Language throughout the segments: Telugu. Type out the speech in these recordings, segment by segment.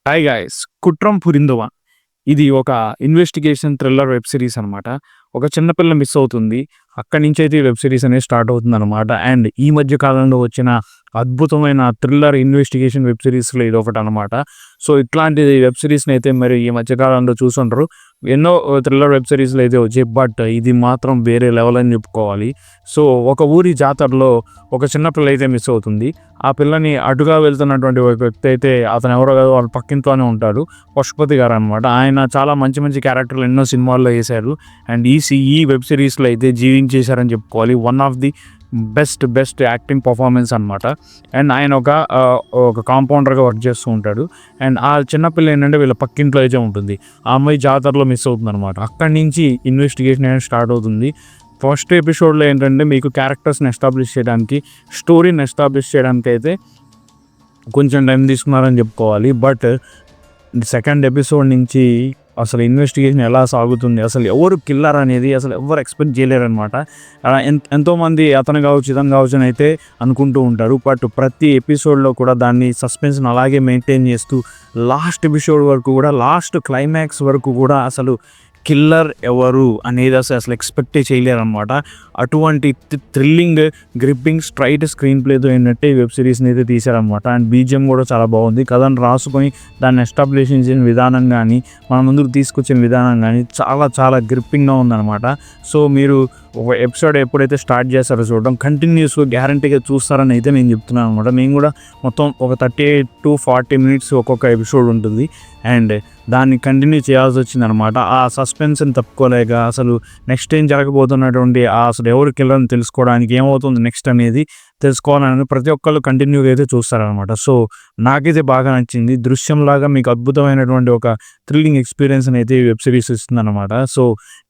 హాయ్ గైస్ 'కుట్రం పురిందువ' ఇది ఒక ఇన్వెస్టిగేషన్ థ్రిల్లర్ వెబ్ సిరీస్ అనమాట. ఒక చిన్న పిల్ల మిస్ అవుతుంది. అక్కడి నుంచైతే ఈ వెబ్ సిరీస్ అనేది స్టార్ట్ అవుతుందనమాట. అండ్ ఈ మధ్య కాలంలో వచ్చిన అద్భుతమైన థ్రిల్లర్ ఇన్వెస్టిగేషన్ వెబ్ సిరీస్‌లో ఇదొకటనమాట. సో, ఇట్లాంటి వెబ్ సిరీస్‌ని అయితే మరి ఈ మధ్య కాలంలో చూసుండరు. ఎన్నో థ్రిల్లర్ వెబ్ సిరీస్‌లు అయితే వచ్చాయి. బట్ ఇది మాత్రం వేరే లెవెల్ అని చెప్పుకోవాలి. సో, ఒక ఊరి జాతరలో ఒక చిన్న పిల్ల అయితే మిస్ అవుతుంది. ఆ పిల్లని అటుగా వెళ్తున్నటువంటి ఒక వ్యక్తి అయితే అతను ఎవరో కాదు, వాళ్ళ పక్కింట్లోనే ఉంటాడు. పశుపతి గారు అనమాట. ఆయన చాలా మంచి మంచి క్యారెక్టర్లు ఎన్నో సినిమాల్లో వేశారు. అండ్ ఈ వెబ్ సిరీస్‌లో అయితే జీవించేశారని చెప్పుకోవాలి. One of the best acting performance అనమాట. అండ్ ఆయన ఒక కాంపౌండర్గా వర్క్ చేస్తూ ఉంటాడు. అండ్ ఆ చిన్నపిల్ల ఏంటంటే వీళ్ళ పక్కింట్లో అయితే ఉంటుంది. ఆ అమ్మాయి జాతరలో మిస్ అవుతుంది అనమాట. అక్కడి నుంచి ఇన్వెస్టిగేషన్ అనేది స్టార్ట్ అవుతుంది. ఫస్ట్ ఎపిసోడ్లో ఏంటంటే మీకు క్యారెక్టర్స్ని ఎస్టాబ్లిష్ చేయడానికి, స్టోరీని ఎస్టాబ్లిష్ చేయడానికి అయితే కొంచెం టైం తీసుకున్నారని చెప్పుకోవాలి. బట్ సెకండ్ ఎపిసోడ్ నుంచి అసలు ఇన్వెస్టిగేషన్ ఎలా సాగుతుంది, అసలు ఎవరు కిల్లర్ అనేది అసలు ఎవరు ఎక్స్పెక్ట్ చేయలేరనమాట. ఎంతోమంది అతను కావచ్చు, ఇతను కావచ్చు అని అయితే అనుకుంటూ ఉంటారు. బట్ ప్రతి ఎపిసోడ్లో కూడా దాన్ని సస్పెన్స్ని అలాగే మెయింటైన్ చేస్తూ లాస్ట్ ఎపిసోడ్ వరకు కూడా, లాస్ట్ క్లైమాక్స్ వరకు కూడా అసలు కిల్లర్ ఎవరు అనేది అసలు ఎక్స్పెక్టే చేయలేరనమాట. అటువంటి థ్రిల్లింగ్, గ్రిప్పింగ్, స్ట్రైట్ స్క్రీన్ ప్లేతో ఏంటంటే ఈ వెబ్ సిరీస్ని అయితే తీశారనమాట. అండ్ బీజిఎం కూడా చాలా బాగుంది. కథను రాసుకొని దాన్ని ఎస్టాబ్లిష్ చేసిన విధానం కానీ, మన ముందుకు తీసుకొచ్చిన విధానం కానీ చాలా గ్రిప్పింగ్గా ఉందన్నమాట. సో, మీరు ఒక ఎపిసోడ్ ఎప్పుడైతే స్టార్ట్ చేస్తారో చూడడం కంటిన్యూస్గా గ్యారంటీగా చూస్తారని అయితే నేను చెప్తున్నాను అనమాట. మేము కూడా మొత్తం ఒక 38 to 40 minutes ఒక్కొక్క ఎపిసోడ్ ఉంటుంది. అండ్ దాన్ని కంటిన్యూ చేయాల్సి వచ్చిందనమాట. ఆ సస్పెన్స్ని తప్పుకోలేక అసలు నెక్స్ట్ ఏం జరగబోతున్నటువంటి అసలు ఎవరు కిల్లర్ని తెలుసుకోవడానికి, ఏమవుతుంది నెక్స్ట్ అనేది తెలుసుకోవాలని ప్రతి ఒక్కళ్ళు కంటిన్యూగా అయితే చూస్తారనమాట. సో, నాకైతే బాగా నచ్చింది. దృశ్యంలాగా మీకు అద్భుతమైనటువంటి ఒక థ్రిల్లింగ్ ఎక్స్పీరియన్స్ని అయితే ఈ వెబ్ సిరీస్ ఇస్తుందన్నమాట. సో,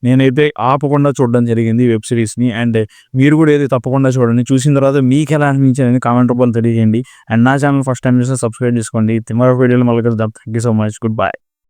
నేనైతే ఆపకుండా చూడడం జరిగింది ఈ వెబ్ సిరీస్ని. అండ్ మీరు కూడా అయితే తప్పకుండా చూడండి. చూసిన తర్వాత మీకు ఎలా అనిపించింది కామెంట్ రూపంలో తెలియజేయండి. అండ్ నా ఛానల్ ఫస్ట్ టైం చూస్తే సబ్స్క్రైబ్ చేసుకోండి. మరో వీడియోలో మళ్ళీ కలుద్దాం. Thank you so much. Good bye.